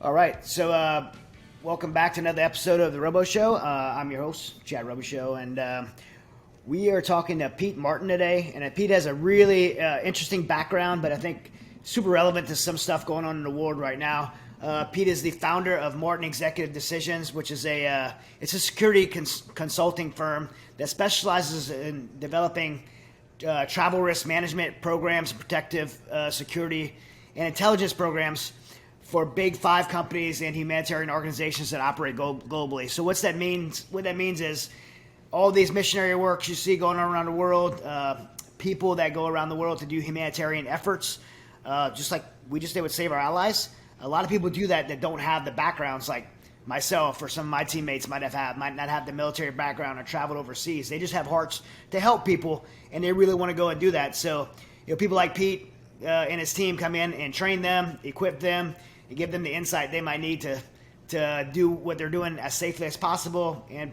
All right, so welcome back to another episode of the Robo Show. I'm your host, Chad Robichaux, and we are talking to Pete Morton today. And Pete has a really interesting background, but I think super relevant to some stuff going on in the world right now. Pete is the founder of Morton Executive Decisions, which is it's a security consulting firm that specializes in developing travel risk management programs, protective security, and intelligence programs for big five companies and humanitarian organizations that operate globally. So what that means is all these missionary works you see going on around the world, people that go around the world to do humanitarian efforts, just like we just did with Save Our Allies. A lot of people do that don't have the backgrounds like myself or some of my teammates might not have the military background or traveled overseas. They just have hearts to help people, and they really want to go and do that. So, people like Pete and his team come in and train them, equip them, and give them the insight they might need to do what they're doing as safely as possible, and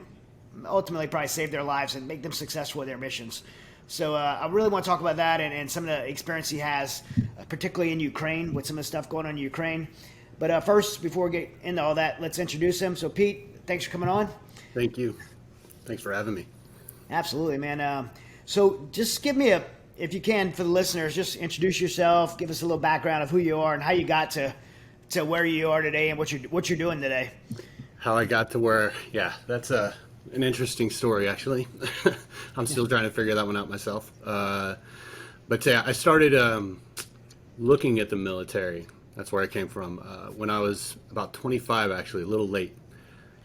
ultimately probably save their lives and make them successful with their missions. So I really want to talk about that and some of the experience he has, particularly in Ukraine, with some of the stuff going on in Ukraine. But first, before we get into all that, let's introduce him. So Pete, thanks for coming on. Thank you. Thanks for having me. Absolutely, man. So just give me if you can, for the listeners, just introduce yourself, give us a little background of who you are and how you got to where you are today and what you're doing today. How I got to where, that's an interesting story, actually. I'm still trying to figure that one out myself. But I started looking at the military. That's where I came from. When I was about 25, actually, a little late.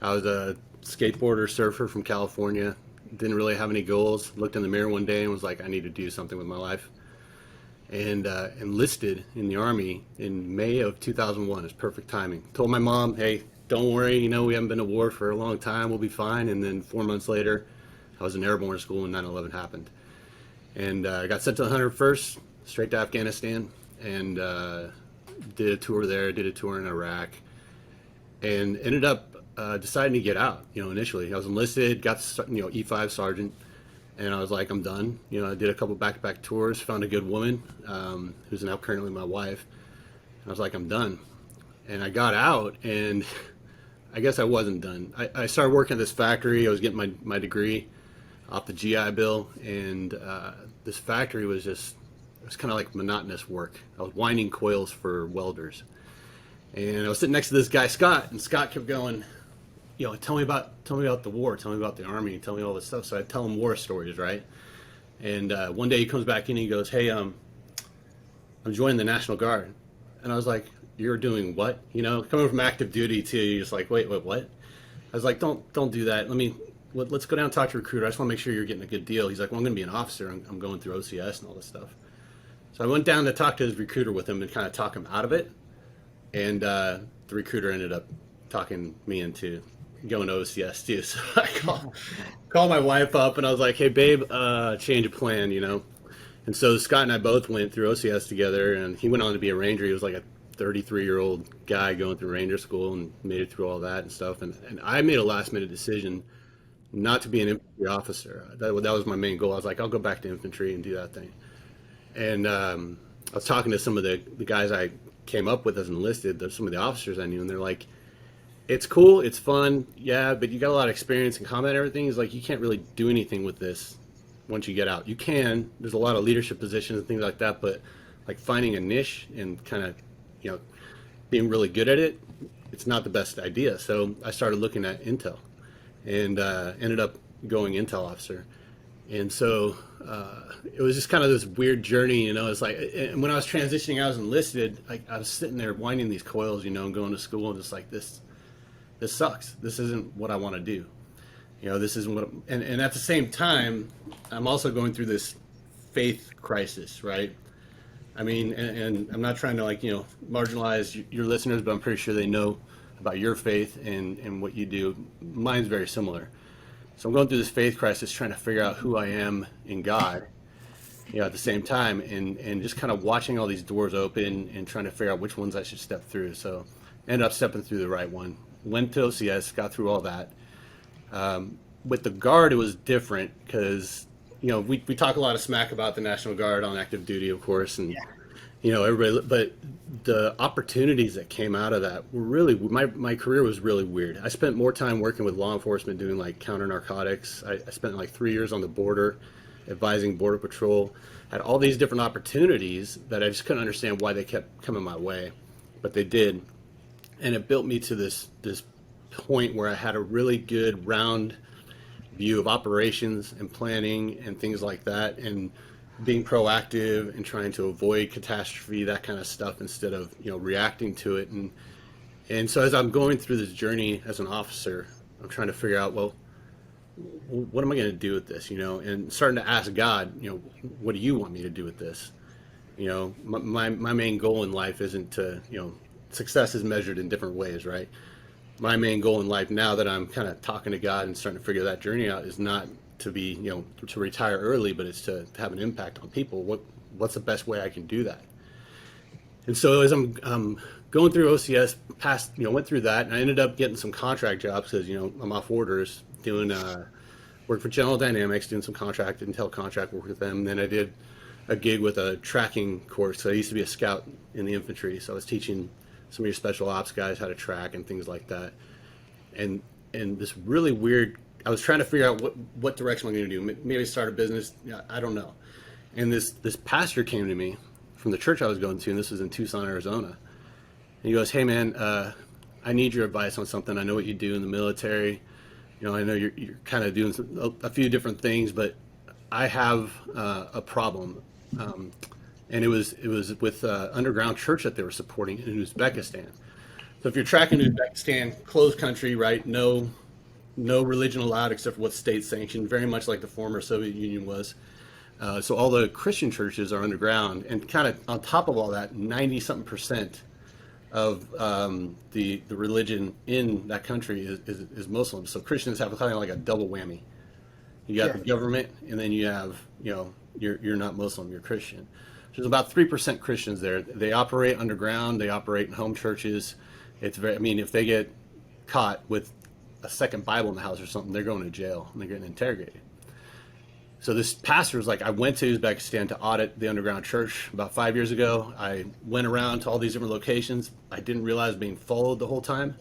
I was a skateboarder, surfer from California. Didn't really have any goals. Looked in the mirror one day and was like, I need to do something with my life. And enlisted in the Army in May of 2001. It's perfect timing. Told my mom, hey, don't worry, we haven't been to war for a long time. We'll be fine. And then 4 months later, I was in airborne school when 9/11 happened. And I got sent to the 101st, straight to Afghanistan, and did a tour there, did a tour in Iraq, and ended up deciding to get out. Initially, I was enlisted, got E5 sergeant, and I was like, I'm done. I did a couple back-to-back tours, found a good woman who's now currently my wife. And I was like, I'm done. And I got out, and I guess I wasn't done. I started working at this factory. I was getting my degree off the GI Bill, and this factory was kind of like monotonous work. I was winding coils for welders. And I was sitting next to this guy, Scott, and Scott kept going, tell me about the war, tell me about the Army, tell me all this stuff. So I tell him war stories, right? And one day he comes back in and he goes, hey, I'm joining the National Guard. And I was like, you're doing what? Coming from active duty too, you're just like, wait, what? I was like, don't do that. Let's go down and talk to a recruiter. I just want to make sure you're getting a good deal. He's like, well, I'm going to be an officer. I'm going through OCS and all this stuff. So I went down to talk to his recruiter with him and kind of talk him out of it. And the recruiter ended up talking me into going to OCS too. So I called my wife up and I was like, hey babe, change of plan, And so Scott and I both went through OCS together, and he went on to be a Ranger. He was like a 33-year-old guy going through Ranger school and made it through all that and stuff. And I made a last minute decision not to be an infantry officer. That was my main goal. I was like, I'll go back to infantry and do that thing. And I was talking to some of the guys I came up with as enlisted, some of the officers I knew, and they're like, it's cool, it's fun, yeah, but you got a lot of experience in combat and everything. It's like, you can't really do anything with this once you get out. You can, there's a lot of leadership positions and things like that, but like finding a niche and kind of, being really good at it, it's not the best idea. So I started looking at Intel and ended up going Intel officer. And so it was just kind of this weird journey, It's like, and when I was transitioning, I was enlisted. I was sitting there winding these coils, and going to school, and just like, this sucks. This isn't what I want to do. This isn't what. And at the same time, I'm also going through this faith crisis, right? I mean, and I'm not trying to marginalize your listeners, but I'm pretty sure they know about your faith and what you do. Mine's very similar. So I'm going through this faith crisis, trying to figure out who I am in God, at the same time, and just kind of watching all these doors open and trying to figure out which ones I should step through. So I ended up stepping through the right one. Went to OCS, got through all that. With the Guard, it was different because, we talk a lot of smack about the National Guard on active duty, of course, and, everybody, but the opportunities that came out of that were really, my career was really weird. I spent more time working with law enforcement doing like counter narcotics. I spent like 3 years on the border advising border patrol. Had all these different opportunities that I just couldn't understand why they kept coming my way, but they did. And it built me to this point where I had a really good round view of operations and planning and things like that, and being proactive and trying to avoid catastrophe, that kind of stuff, instead of reacting to it. And so as I'm going through this journey as an officer, I'm trying to figure out, well, what am I going to do with this, and starting to ask God, what do you want me to do with this? My main goal in life isn't to, success is measured in different ways, right? My main goal in life, now that I'm kind of talking to God and starting to figure that journey out, is not to be, to retire early, but it's to have an impact on people. What's the best way I can do that? And so as I'm going through OCS, went through that, and I ended up getting some contract jobs because, I'm off orders, doing work for General Dynamics, doing some contract intel contract work with them. And then I did a gig with a tracking course. So I used to be a scout in the infantry, so I was teaching some of your special ops guys how to track and things like that. And this really weird, I was trying to figure out what direction I'm going to do. Maybe start a business. I don't know. And this pastor came to me from the church I was going to, and this was in Tucson, Arizona. And he goes, "Hey man, I need your advice on something. I know what you do in the military. I know you're kind of doing a few different things, but I have a problem." And it was with underground church that they were supporting in Uzbekistan. So if you're tracking Uzbekistan, closed country, right? No religion allowed except for what's state sanctioned, very much like the former Soviet Union was. So all the Christian churches are underground, and kind of on top of all that, 90-something% of the religion in that country is Muslim. So Christians have kind of like a double whammy. You got the government, and then you have, you're not Muslim, you're Christian. There's about 3% Christians there. They operate underground. They operate in home churches. It's if they get caught with a second Bible in the house or something, they're going to jail and they're getting interrogated. So this pastor was like, I went to Uzbekistan to audit the underground church about 5 years ago. I went around to all these different locations. I didn't realize being followed the whole time.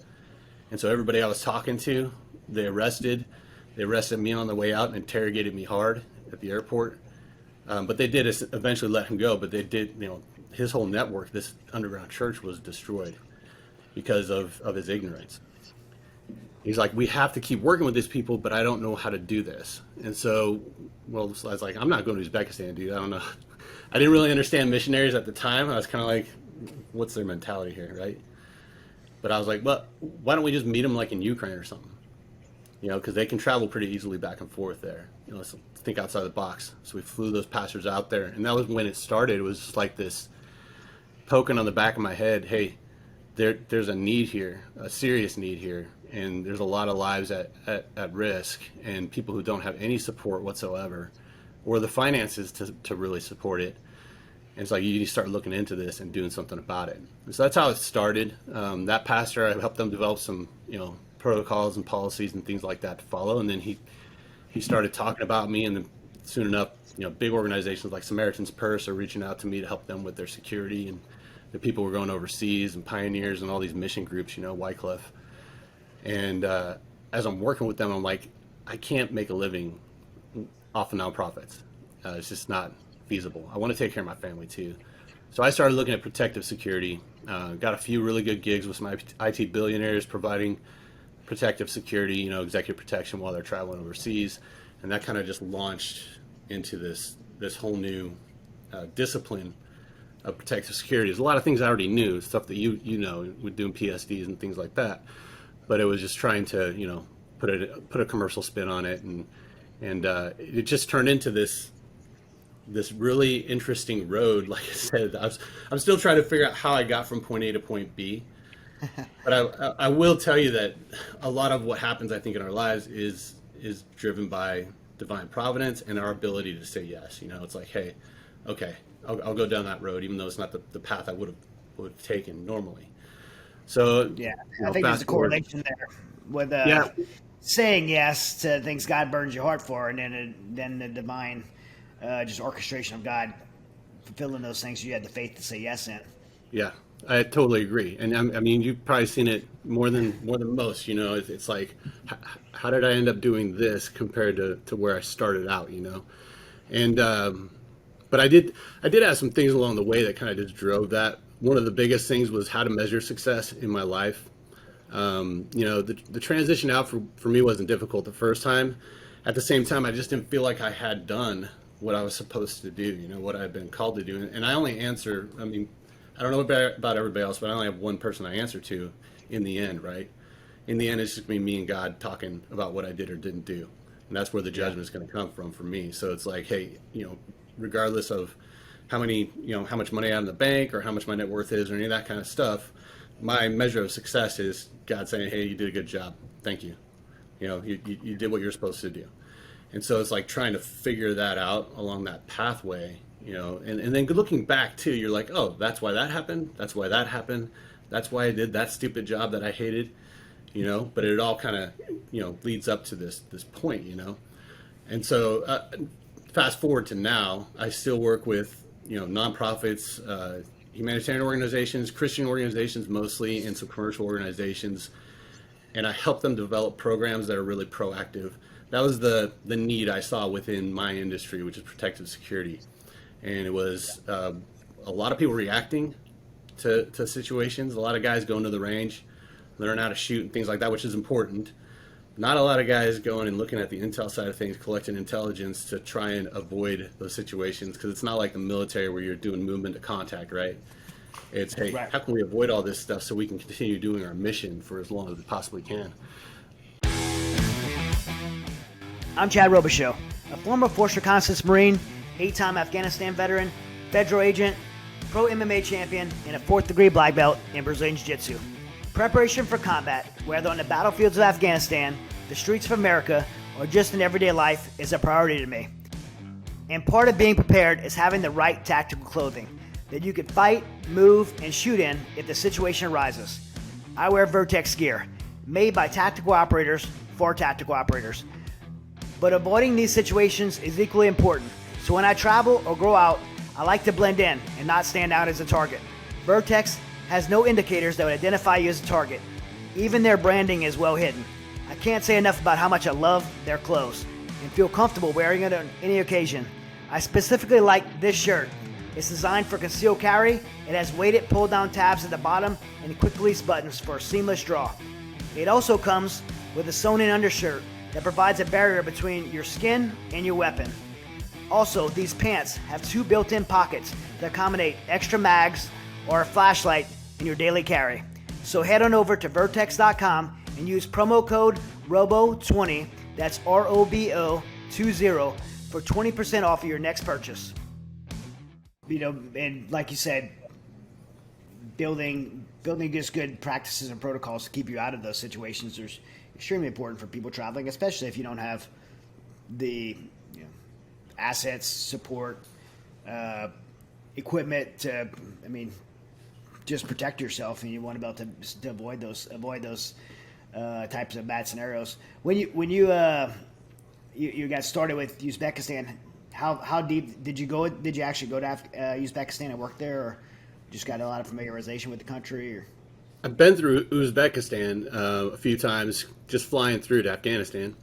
And so everybody I was talking to, they arrested me on the way out and interrogated me hard at the airport. But they did eventually let him go. But they did, his whole network, this underground church, was destroyed because of his ignorance. He's like, we have to keep working with these people, but I don't know how to do this. And so, I was like, I'm not going to Uzbekistan, dude. I don't know. I didn't really understand missionaries at the time. I was kind of like, what's their mentality here, right? But I was like, well, why don't we just meet them like in Ukraine or something? Because they can travel pretty easily back and forth there. Let's think outside the box. So we flew those pastors out there, and that was when it started. It was just like this poking on the back of my head. Hey, there's a need here, a serious need here, and there's a lot of lives at risk, and people who don't have any support whatsoever, or the finances to really support it. And it's like, you need to start looking into this and doing something about it. And so that's how it started. That pastor, I helped them develop some, protocols and policies and things like that to follow. And then he started talking about me, and then soon enough, big organizations like Samaritan's Purse are reaching out to me to help them with their security, and the people were going overseas, and pioneers and all these mission groups, Wycliffe. And as I'm working with them, I'm like, I can't make a living off of nonprofits. It's just not feasible. I want to take care of my family too. So I started looking at protective security. Got a few really good gigs with some IT billionaires providing protective security, executive protection while they're traveling overseas. And that kind of just launched into this whole new discipline of protective security. There's a lot of things I already knew, stuff that you know, with doing PSDs and things like that. But it was just trying to, put a commercial spin on it, and it just turned into this really interesting road. Like I said, I'm still trying to figure out how I got from point A to point B. But I will tell you that a lot of what happens, I think, in our lives is driven by divine providence and our ability to say yes. It's like, hey, okay, I'll go down that road, even though it's not the path I would have taken normally. So yeah, I think there's a correlation there with saying yes to things God burns your heart for, and then the divine just orchestration of God fulfilling those things you had the faith to say yes in. Yeah, I totally agree. And I mean, you've probably seen it more than most. It's like, how did I end up doing this compared to where I started out? And but I did have some things along the way that kind of just drove that. One of the biggest things was how to measure success in my life. The transition out for me wasn't difficult the first time. At the same time, I just didn't feel like I had done what I was supposed to do, what I've been called to do. And I only answer, I mean, I don't know about everybody else, but I only have one person I answer to in the end, right? In the end, it's just me and God talking about what I did or didn't do. And that's where the judgment is going to come from for me. So it's like, hey, regardless of how much money I have in the bank or how much my net worth is or any of that kind of stuff, my measure of success is God saying, hey, you did a good job. Thank you. You did what you're supposed to do. And so it's like trying to figure that out along that pathway, and then looking back too, you're like, oh, that's why that happened. That's why that happened. That's why I did that stupid job that I hated, but it all kind of, leads up to this point, And so fast forward to now, I still work with, nonprofits, humanitarian organizations, Christian organizations mostly, and some commercial organizations. And I help them develop programs that are really proactive. That was the need I saw within my industry, which is protective security. And it was a lot of people reacting to situations. A lot of guys going to the range, learn how to shoot and things like that, which is important. Not a lot of guys going and looking at the intel side of things, collecting intelligence to try and avoid those situations, because it's not like the military where you're doing movement to contact, right? It's, hey, right, how can we avoid all this stuff so we can continue doing our mission for as long as we possibly can? I'm Chad Robichaux, a former Force Reconnaissance Marine, 8-time Afghanistan veteran, federal agent, pro MMA champion, and a 4th degree black belt in Brazilian Jiu-Jitsu. Preparation for combat, whether on the battlefields of Afghanistan, the streets of America, or just in everyday life, is a priority to me. And part of being prepared is having the right tactical clothing that you can fight, move, and shoot in if the situation arises. I wear Vertex gear, made by tactical operators for tactical operators. But avoiding these situations is equally important. So when I travel or go out, I like to blend in and not stand out as a target. Vertex has no indicators that would identify you as a target. Even their branding is well hidden. I can't say enough about how much I love their clothes and feel comfortable wearing it on any occasion. I specifically like this shirt. It's designed for concealed carry. It has weighted pull-down tabs at the bottom and quick release buttons for a seamless draw. It also comes with a sewn-in undershirt that provides a barrier between your skin and your weapon. Also, these pants have 2 built-in pockets that accommodate extra mags or a flashlight in your daily carry. So head on over to vertex.com and use promo code ROBO20, that's ROBO20, for 20% off of your next purchase. And like you said, building just good practices and protocols to keep you out of those situations is extremely important for people traveling, especially if you don't have the assets, support, equipment to, just protect yourself, and you want to be able to avoid those types of bad scenarios. When you got started with Uzbekistan, how deep did you go? Did you actually go to Uzbekistan and work there, or just got a lot of familiarization with the country? Or? I've been through Uzbekistan a few times, just flying through to Afghanistan.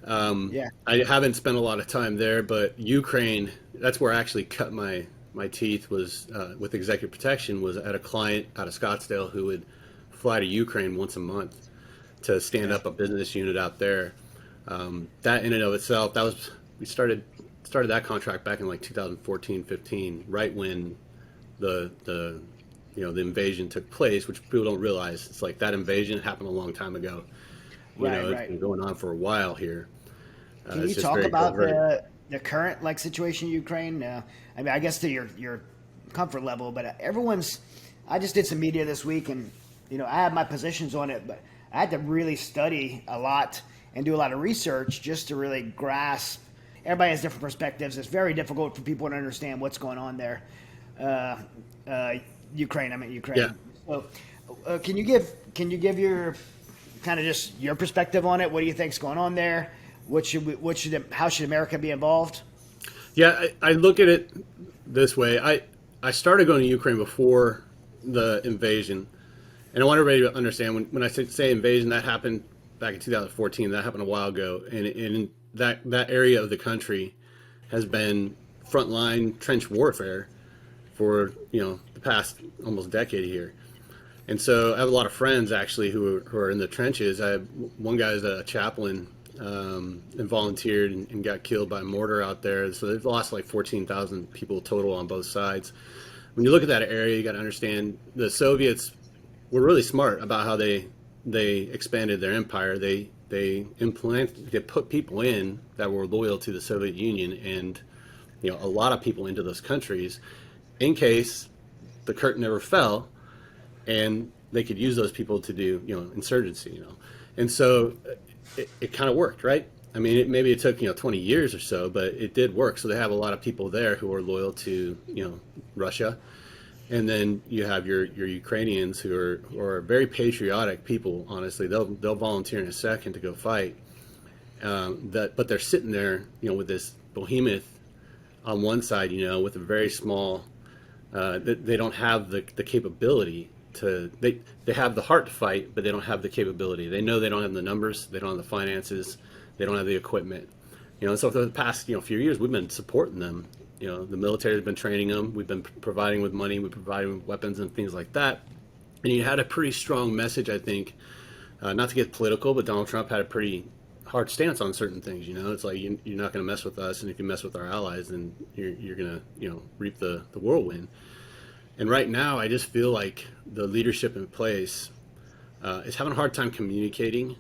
I haven't spent a lot of time there, but Ukraine, that's where I actually cut my teeth, was with executive protection, was at a client out of Scottsdale who would fly to Ukraine once a month to stand up a business unit out there. That in and of itself, we started that contract back in like 2014-15, right when the invasion took place, which people don't realize. It's like that invasion happened a long time ago. It's been going on for a while here. Can you talk about the current situation in Ukraine? I guess to your comfort level, but I just did some media this week, and I had my positions on it, but I had to really study a lot and do a lot of research just to really grasp. Everybody has different perspectives. It's very difficult for people to understand what's going on there. Ukraine. Yeah. So, can you give your kind of just your perspective on it? What do you think's going on there? How should America be involved? Yeah, I look at it this way. I started going to Ukraine before the invasion, and I want everybody to understand when I say invasion, that happened back in 2014. That happened a while ago, and in that area of the country has been frontline trench warfare for the past almost decade here. And so I have a lot of friends actually who are in the trenches. I have one guy's a chaplain, and volunteered and got killed by a mortar out there. So they've lost like 14,000 people total on both sides. When you look at that area, you got to understand the Soviets were really smart about how they expanded their empire. They put people in that were loyal to the Soviet Union, and a lot of people into those countries in case the curtain never fell, and they could use those people to do insurgency. And so it kind of worked, right? I mean, maybe it took 20 years or so, but it did work. So they have a lot of people there who are loyal to Russia, and then you have your Ukrainians who are very patriotic people. Honestly, they'll volunteer in a second to go fight. But they're sitting there, with this behemoth on one side, with a very small. They don't have the capability to. They have the heart to fight, but they don't have the capability. They know they don't have the numbers, they don't have the finances, they don't have the equipment. And so for the past few years, we've been supporting them. The military has been training them. We've been providing with money. We're providing with weapons and things like that. And you had a pretty strong message, I think. Not to get political, but Donald Trump had a pretty hard stance on certain things. It's like you're not going to mess with us, and if you mess with our allies, then you're going to reap the whirlwind. And right now, I just feel like the leadership in place is having a hard time communicating.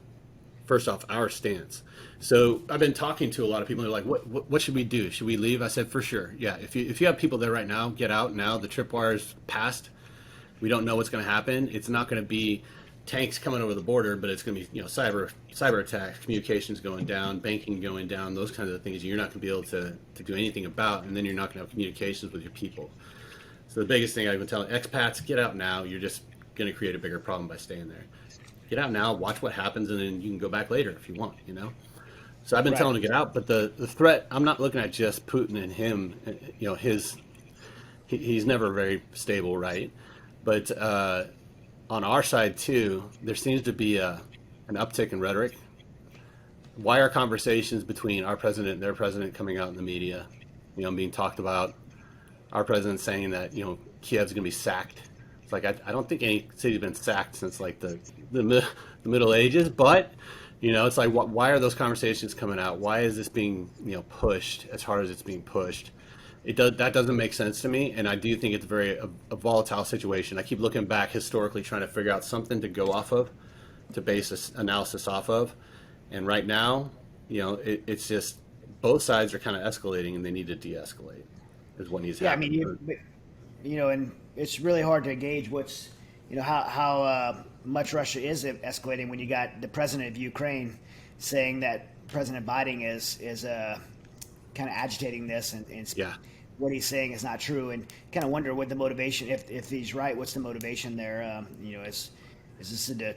First off, our stance. So I've been talking to a lot of people. They're like, "What should we do? Should we leave?" I said, "For sure, yeah. If you have people there right now, get out now. The tripwire's passed. We don't know what's going to happen. It's not going to be tanks coming over the border, but it's going to be cyber attacks, communications going down, banking going down, those kinds of things. You're not going to be able to do anything about, and then you're not going to have communications with your people. So the biggest thing I've been telling expats, get out now. You're just going to create a bigger problem by staying there. Get out now, watch what happens, and then you can go back later if you want, So I've been telling them to get out, but the threat, I'm not looking at just Putin and him, he's never very stable, right? But on our side too, there seems to be an uptick in rhetoric. Why are conversations between our president and their president coming out in the media, being talked about? Our president saying that Kiev's going to be sacked. It's like I don't think any city's been sacked since like the Middle Ages, but it's like why are those conversations coming out? Why is this being pushed as hard as it's being pushed? That doesn't make sense to me, and I do think it's a volatile situation. I keep looking back historically, trying to figure out something to go off of, to base this analysis off of, and right now, it's just both sides are kind of escalating, and they need to de-escalate. Is what needs to happen. Yeah, I mean, and it's really hard to gauge what's, how much Russia is escalating when you got the president of Ukraine saying that President Biden is kind of agitating this and what he's saying is not true, and kind of wonder what the motivation, if he's right, what's the motivation there? Is this to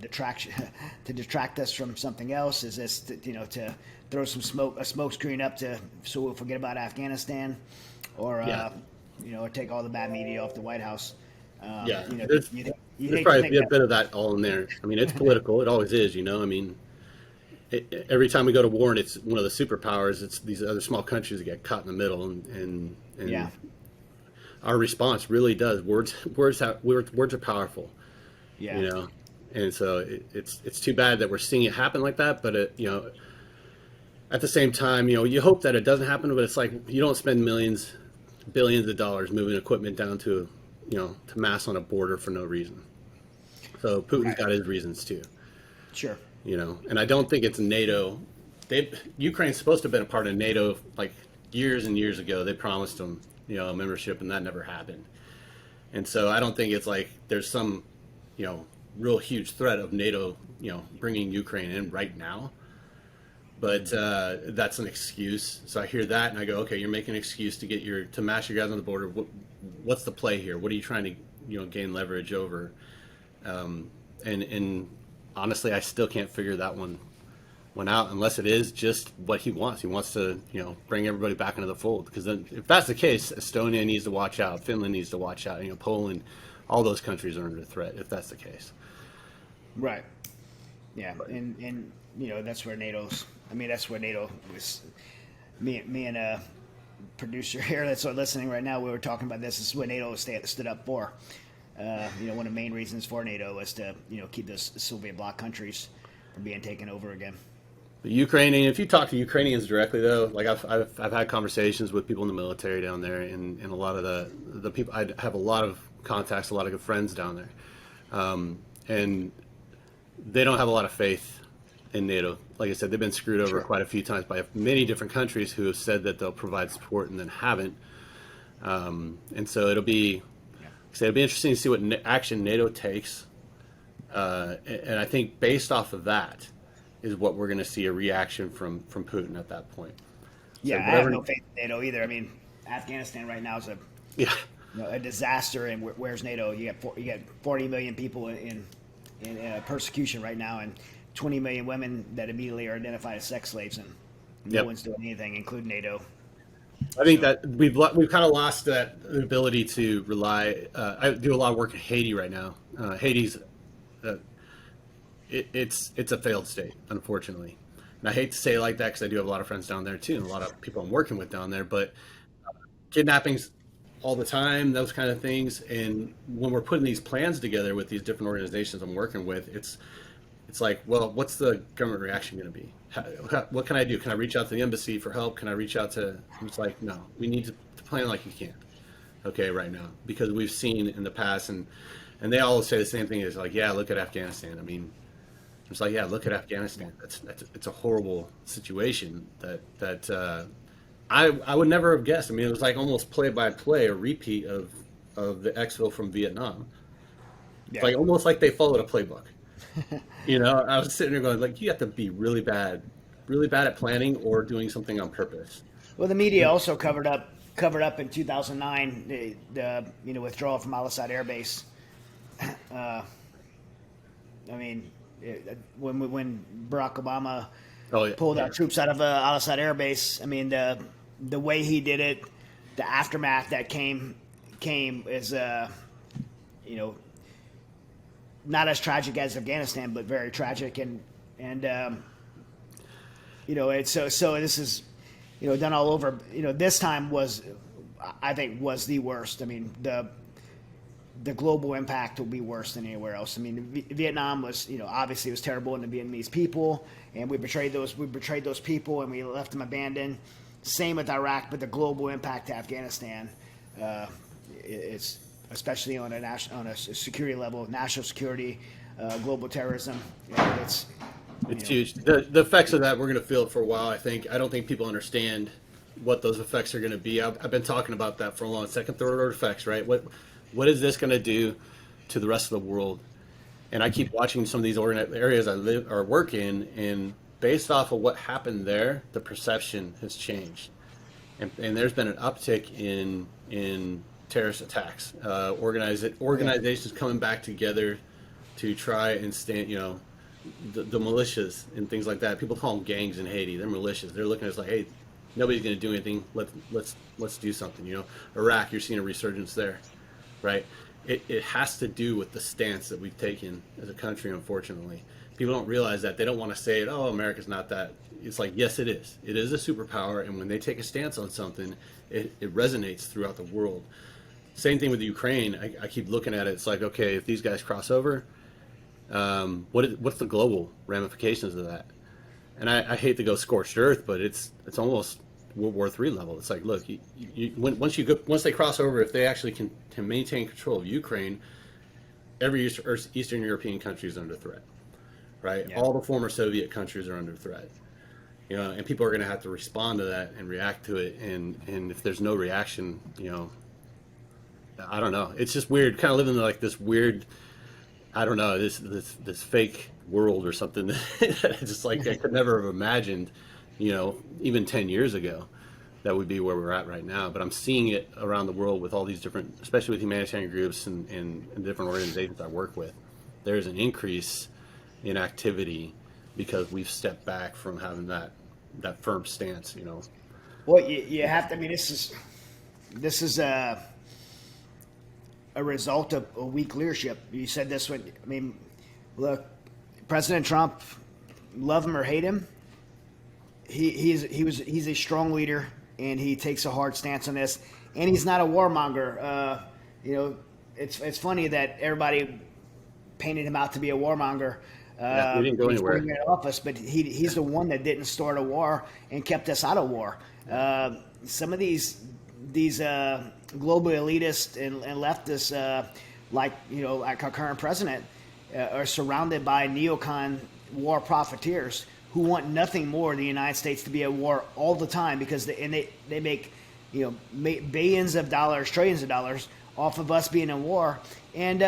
detract us from something else? Is this to throw a smoke screen up so we'll forget about Afghanistan, or or take all the bad media off the White House? There's probably a bit of that all in there. I mean, it's political. It always is. I mean, every time we go to war and it's one of the superpowers, it's these other small countries that get caught in the middle, and our response really does. Words are powerful. Yeah. And so it's too bad that we're seeing it happen like that. But at the same time, you hope that it doesn't happen. But it's like you don't spend billions of dollars moving equipment down to to mass on a border for no reason. So Putin's got his reasons too. Sure. And I don't think it's NATO. Ukraine's supposed to have been a part of NATO like years and years ago. They promised them membership, and that never happened. And so I don't think it's like there's some real huge threat of NATO, bringing Ukraine in right now. But that's an excuse. So I hear that and I go, okay, you're making an excuse to mash your guys on the border. What's the play here? What are you trying to, gain leverage over? And honestly, I still can't figure that one went out, unless it is just what he wants. He wants to, bring everybody back into the fold. Because then, if that's the case, Estonia needs to watch out, Finland needs to watch out, Poland, all those countries are under threat if that's the case. Right. Yeah, and that's where NATO's. I mean, that's where NATO was. Me and a producer here that's listening right now, we were talking about this. This is what NATO stood up for. One of the main reasons for NATO was to keep those Soviet bloc countries from being taken over again. The Ukrainian, if you talk to Ukrainians directly, though, like I've had conversations with people in the military down there, and a lot of the people, I have a lot of contacts, a lot of good friends down there, and they don't have a lot of faith in NATO. Like I said, they've been screwed over quite a few times by many different countries who have said that they'll provide support and then haven't. And so it'll be interesting to see what action NATO takes. And I think based off of that is what we're going to see a reaction from Putin at that point. Yeah, I have no faith in NATO either. I mean, Afghanistan right now is a disaster. And where's NATO? You got 40 million people in persecution right now, and 20 million women that immediately are identified as sex slaves, and no one's doing anything, including NATO. I think that we've kind of lost that ability to rely. I do a lot of work in Haiti right now. Haiti's it's a failed state, unfortunately, and I hate to say it like that because I do have a lot of friends down there too, and a lot of people I'm working with down there. But kidnappings all the time, those kind of things, and when we're putting these plans together with these different organizations I'm working with, it's like, well, what's the government reaction going to be? What can I do? Can I reach out to the embassy for help? Can I reach out to? It's like, no, we need to plan like you can. Okay, right now, because we've seen in the past, and they all say the same thing. Is like, yeah, look at Afghanistan. I mean, it's like, yeah, look at Afghanistan. It's a horrible situation that I would never have guessed. I mean, it was like almost play by play, a repeat of the exfil from Vietnam. It's like almost like they followed a playbook. I was sitting there going, like, you have to be really bad at planning or doing something on purpose. Well, the media also covered up in 2009 the withdrawal from Al-Assad Air Base. I mean, when Barack Obama pulled our troops out of Al-Assad Air Base, I mean, the way he did it, the aftermath that came is not as tragic as Afghanistan, but very tragic, and it's so this is done all over. This time I think was the worst. I mean, the global impact will be worse than anywhere else. I mean, Vietnam was obviously it was terrible, and the Vietnamese people, and we betrayed those people, and we left them abandoned. Same with Iraq, but the global impact to Afghanistan, it's especially on a security level, national security, global terrorism. It's huge. The effects of that, we're going to feel it for a while, I think. I don't think people understand what those effects are going to be. I've been talking about that for a long second, third order effects, right? What is this going to do to the rest of the world? And I keep watching some of these areas I live or work in, and based off of what happened there, the perception has changed. And there's been an uptick in terrorist attacks, organizations coming back together to try and stand, the militias and things like that. People call them gangs in Haiti. They're militias. They're looking at us like, hey, nobody's going to do anything. Let's do something. Iraq, you're seeing a resurgence there, right? It has to do with the stance that we've taken as a country. Unfortunately, people don't realize that. They don't want to say it. Oh, America's not that. It's like, yes, it is. It is a superpower, and when they take a stance on something, it resonates throughout the world. Same thing with Ukraine. I keep looking at it. It's like, okay, if these guys cross over, what's the global ramifications of that? And I hate to go scorched earth, but it's almost World War III level. It's like, look, once they cross over, if they actually can maintain control of Ukraine, every Eastern European country is under threat, right? Yeah. All the former Soviet countries are under threat. And people are going to have to respond to that and react to it. And if there's no reaction, I don't know. It's just weird, kind of living like this weird, I don't know, this fake world or something that just like I could never have imagined, even 10 years ago, that would be where we're at right now. But I'm seeing it around the world with all these different, especially with humanitarian groups and different organizations I work with. There's an increase in activity because we've stepped back from having that firm stance. Well, you have to. I mean, this is a result of a weak leadership. You said this when, I mean, look, President Trump, love him or hate him, he's a strong leader, and he takes a hard stance on this, and he's not a warmonger. It's funny that everybody painted him out to be a warmonger. Yeah, he didn't go anywhere in office, but he's the one that didn't start a war and kept us out of war. Some of these global elitists and leftists, like our current president, are surrounded by neocon war profiteers who want nothing more than the United States to be at war all the time, because they make billions of dollars, trillions of dollars off of us being in war, and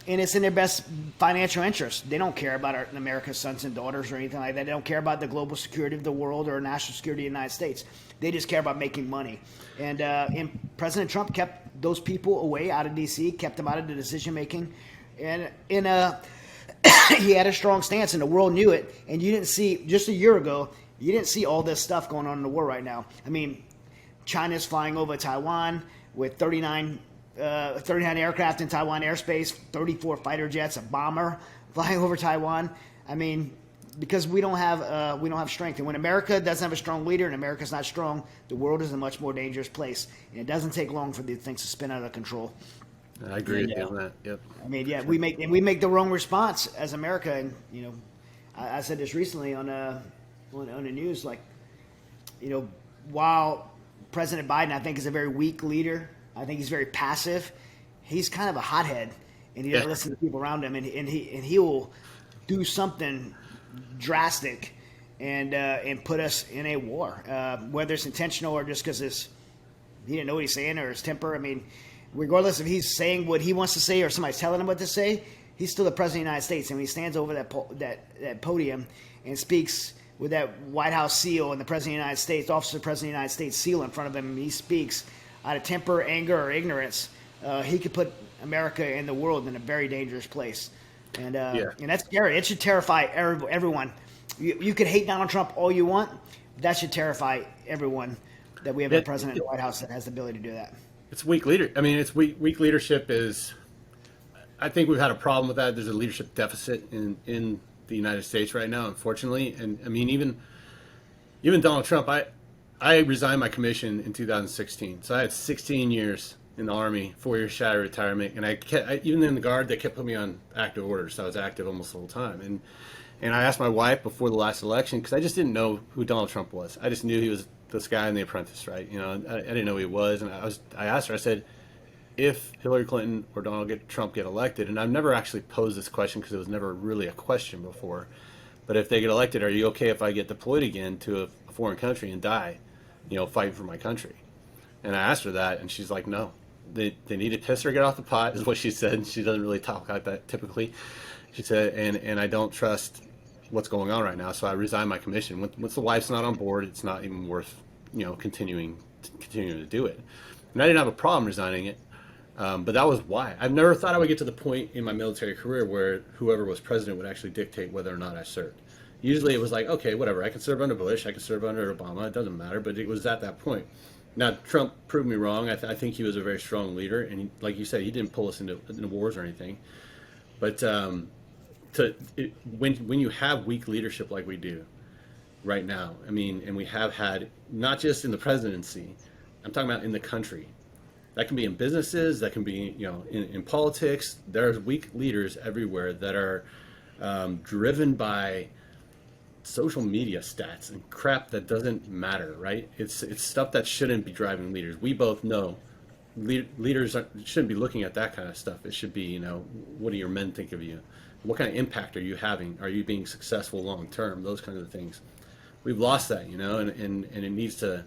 it's in their best financial interest. They don't care about America's sons and daughters or anything like that. They don't care about the global security of the world or national security of the United States. They just care about making money. And President Trump kept those people away out of D.C., kept them out of the decision making, and he had a strong stance, and the world knew it. And you didn't see, just a year ago, you didn't see all this stuff going on in the war right now. I mean, China's flying over Taiwan with 39 aircraft in Taiwan airspace, 34 fighter jets, a bomber flying over Taiwan. I mean, because we don't have strength. And when America doesn't have a strong leader and America's not strong, the world is a much more dangerous place. And it doesn't take long for these things to spin out of control. I agree with you on that. Yep. I mean, yeah, we make the wrong response as America. And I said this recently on the news. Like, while President Biden, I think, is a very weak leader, I think he's very passive. He's kind of a hothead, and he doesn't listen to people around him, and he will do something drastic and put us in a war, whether it's intentional or just because he didn't know what he's saying or his temper. I mean, regardless if he's saying what he wants to say or somebody's telling him what to say, he's still the president of the United States. And when he stands over that podium and speaks with that White House seal and the president of the United States, officer of the president of the United States seal in front of him, and he speaks out of temper, anger, or ignorance, he could put America and the world in a very dangerous place. And that's scary. It should terrify everyone. You could hate Donald Trump all you want. That should terrify everyone that we have a president in the White House that has the ability to do that. It's weak leader. I mean, it's weak leadership is. I think we've had a problem with that. There's a leadership deficit in the United States right now, unfortunately. And I mean, even Donald Trump. I resigned my commission in 2016, so I had 16 years in the Army, 4 years shy of retirement, and even in the Guard, they kept putting me on active orders, so I was active almost the whole time. And I asked my wife before the last election, because I just didn't know who Donald Trump was. I just knew he was this guy in The Apprentice, right? I didn't know who he was, and I asked her, I said, if Hillary Clinton or Donald Trump get elected, and I've never actually posed this question because it was never really a question before, but if they get elected, are you okay if I get deployed again to a foreign country and die, fighting for my country? And I asked her that, and she's like, no. They need to piss her, get off the pot, is what she said. She doesn't really talk like that typically. She said, and I don't trust what's going on right now, so I resigned my commission. Once the wife's not on board, it's not even worth, continuing to do it. And I didn't have a problem resigning it, but that was why. I've never thought I would get to the point in my military career where whoever was president would actually dictate whether or not I served. Usually it was like, okay, whatever, I can serve under Bush, I can serve under Obama, it doesn't matter, but it was at that point. Now, Trump proved me wrong. I think he was a very strong leader, and like you said, he didn't pull us into wars or anything. But when you have weak leadership like we do right now, I mean, and we have had, not just in the presidency, I'm talking about in the country. That can be in businesses, that can be in politics. There's weak leaders everywhere that are driven by social media stats and crap that doesn't matter, right? It's stuff that shouldn't be driving leaders. We both know leaders shouldn't be looking at that kind of stuff. It should be, what do your men think of you? What kind of impact are you having? Are you being successful long term? Those kinds of things. We've lost that, and it needs to,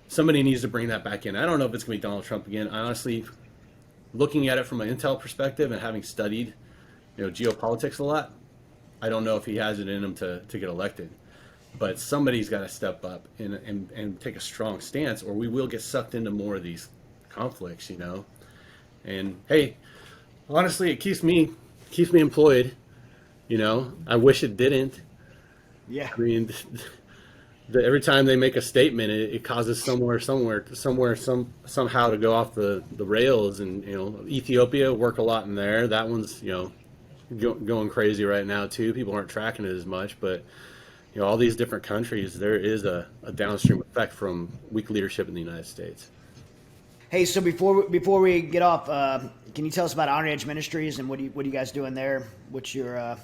somebody needs to bring that back in. I don't know if it's going to be Donald Trump again. Honestly, looking at it from an intel perspective and having studied, geopolitics a lot, I don't know if he has it in him to get elected, but somebody's got to step up and take a strong stance, or we will get sucked into more of these conflicts, And hey, honestly, it keeps me employed. I wish it didn't, Yeah. I mean, every time they make a statement, it causes somehow to go off the rails. And Ethiopia work a lot in there. That one's going crazy right now too. People aren't tracking it as much, but all these different countries, there is a downstream effect from weak leadership in the United States. Hey, so before we get off, can you tell us about Iron Edge Ministries and what are you guys doing there? What's your a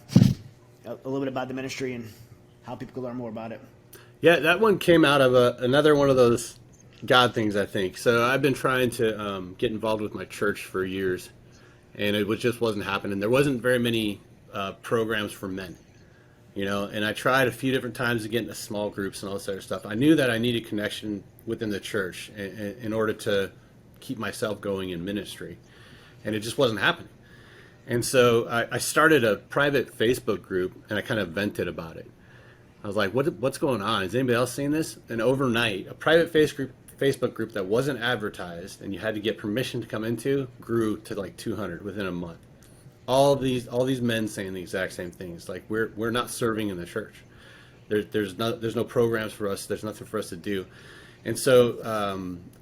little bit about the ministry and how people can learn more about it? Yeah, that one came out of another one of those God things, I think. So I've been trying to get involved with my church for years, and just wasn't happening. There wasn't very many programs for men, and I tried a few different times to get into small groups and all this other stuff. I knew that I needed connection within the church in order to keep myself going in ministry, and it just wasn't happening. And so I started a private Facebook group, and I kind of vented about it. I was like, what's going on? Is anybody else seeing this? And overnight, a private Facebook group that wasn't advertised and you had to get permission to come into grew to like 200 within a month. All these men saying the exact same things. Like, we're not serving in the church. There's no programs for us. There's nothing for us to do. And so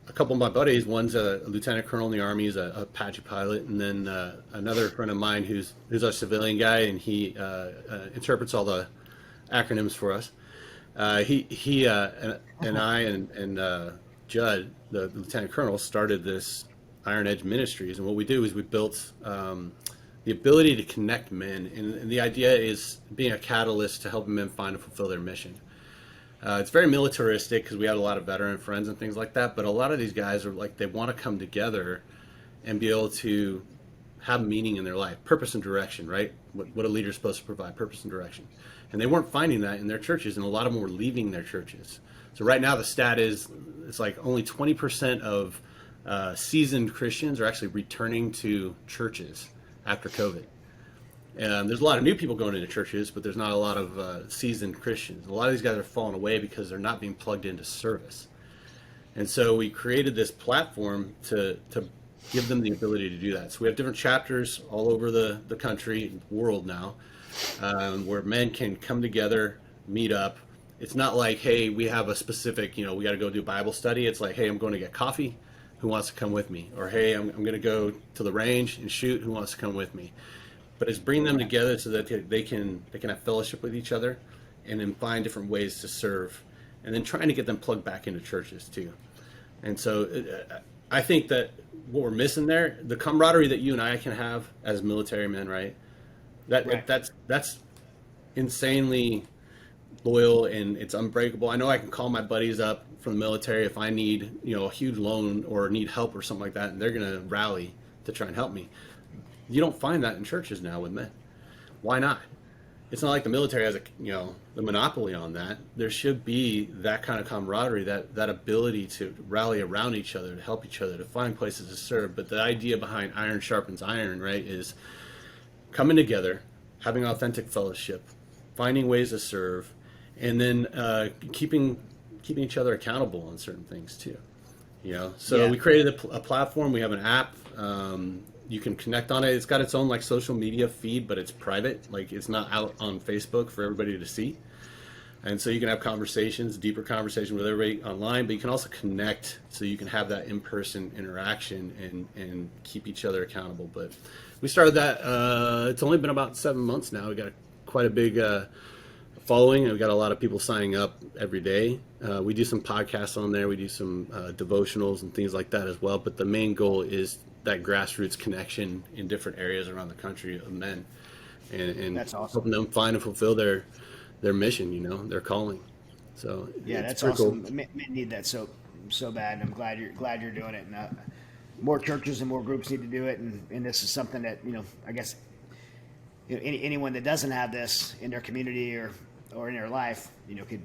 a couple of my buddies, one's a lieutenant colonel in the Army, he's a Apache pilot, and then another friend of mine who's a civilian guy, and he interprets all the acronyms for us. He and I and Judd, the lieutenant colonel, started this Iron Edge Ministries, and what we do is we built the ability to connect men, and the idea is being a catalyst to help men find and fulfill their mission. It's very militaristic because we have a lot of veteran friends and things like that, but a lot of these guys are like, they want to come together and be able to have meaning in their life, purpose and direction, right? What a leader's supposed to provide, purpose and direction. And they weren't finding that in their churches, and a lot of them were leaving their churches. So right now the stat is it's like only 20% of seasoned Christians are actually returning to churches after COVID. And there's a lot of new people going into churches, but there's not a lot of seasoned Christians. A lot of these guys are falling away because they're not being plugged into service. And so we created this platform to give them the ability to do that. So we have different chapters all over the country and world now, where men can come together, meet up. It's not like, hey, we have a specific, we got to go do Bible study. It's like, hey, I'm going to get coffee. Who wants to come with me? Or, hey, I'm going to go to the range and shoot. Who wants to come with me? But it's bringing them together so that they can have fellowship with each other, and then find different ways to serve, and then trying to get them plugged back into churches too. And so I think that what we're missing there, the camaraderie that you and I can have as military men, right? That's insanely loyal, and it's unbreakable. I know I can call my buddies up from the military if I need, a huge loan or need help or something like that, and they're going to rally to try and help me. You don't find that in churches now with men. Why not? It's not like the military has the monopoly on that. There should be that kind of camaraderie, that ability to rally around each other, to help each other, to find places to serve. But the idea behind iron sharpens iron, right, is coming together, having authentic fellowship, finding ways to serve, and then keeping each other accountable on certain things too. So we created a platform. We have an app. You can connect on it. It's got its own social media feed, but it's private. It's not out on Facebook for everybody to see. And so you can have conversations, deeper conversation with everybody online, but you can also connect so you can have that in-person interaction and keep each other accountable. But we started that. It's only been about 7 months now. We got quite a big following, and we've got a lot of people signing up every day. We do some podcasts on there. We do some devotionals and things like that as well. But the main goal is that grassroots connection in different areas around the country of men, and that's awesome. Helping them find and fulfill their mission, their calling. So that's awesome. Cool. Men need that so bad, and I'm glad you're doing it. And more churches and more groups need to do it. And this is something that I guess anyone that doesn't have this in their community or in their life, could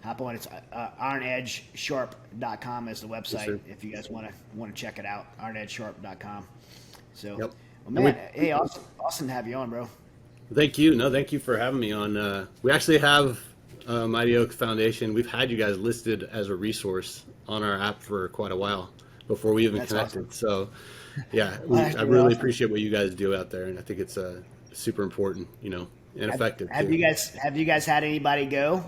hop on. It's ironedgesharp.com is the website. Yes, if you guys want to check it out. ironedgesharp.com. So, yep. Well, man, hey, awesome to have you on, bro. Thank you. No, thank you for having me on. We actually have Mighty Oak Foundation. We've had you guys listed as a resource on our app for quite a while before we even connected. Awesome. So, yeah, I really appreciate what you guys do out there, and I think it's super important. effective. Have too. you guys had anybody go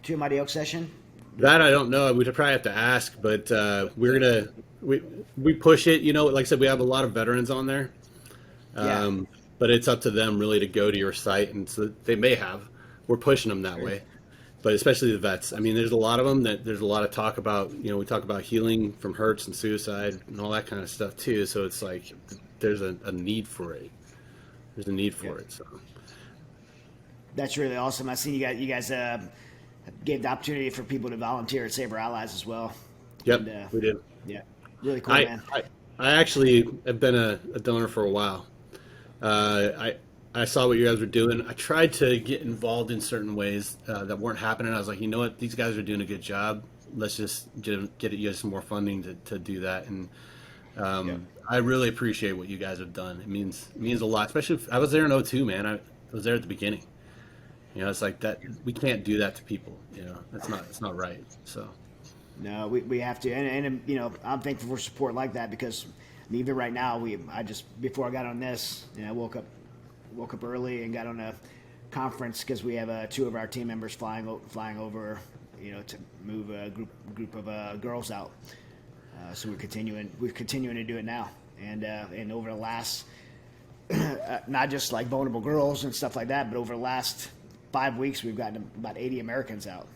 to a Mighty Oak session? That I don't know. We'd probably have to ask, but we push it. Like I said, we have a lot of veterans on there, Yeah. but it's up to them really to go to your site, and so they may have. We're pushing them that way, but especially the vets. I mean, there's a lot of them that there's a lot of talk about. We talk about healing from hurts and suicide and all that kind of stuff too. So it's like there's a need for it. There's a need for it. So That's really awesome. I see you guys gave the opportunity for people to volunteer at Saber Allies as well. yep, And, we did. yeah, really cool, I, man. I actually have been a donor for a while. I saw what you guys were doing. I tried to get involved in certain ways that weren't happening. I was like, you know what, these guys are doing a good job. Let's just get you guys some more funding to do that. And I really appreciate what you guys have done. It means a lot. Especially I was there in '02, man. I was there at the beginning. It's like that. We can't do that to people. It's not right. So. No, we have to, and I'm thankful for support like that because even right now before I got on this, I woke up early and got on a conference because we have 2 of our team members flying over, to move a group of girls out. So we're continuing to do it now, and over the last not just like vulnerable girls and stuff like that, but over the last 5 weeks we've gotten about 80 Americans out.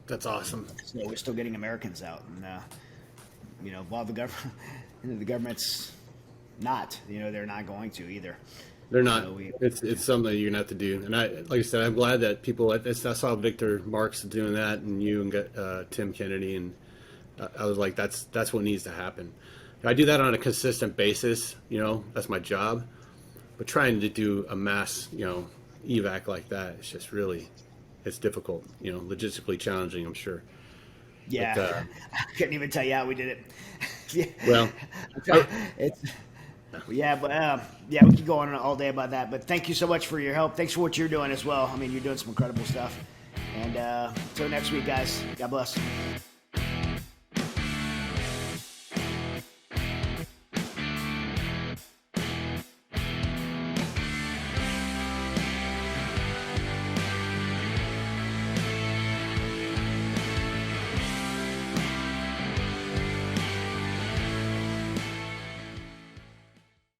That's awesome. So we're still getting Americans out, and while the government's not, they're not going to either. They're not. So It's something that you're gonna have to do. And like I said, I'm glad that people. I saw Victor Marks doing that, and you and Tim Kennedy, and I was like, that's what needs to happen. I do that on a consistent basis. That's my job. But trying to do a mass, evac like that, it's just really. It's difficult, logistically challenging, I'm sure. Yeah, But, I couldn't even tell you how we did it. Yeah. well, we could go on all day about that. But thank you so much for your help. Thanks for what you're doing as well. I mean, you're doing some incredible stuff. And until next week, guys, God bless.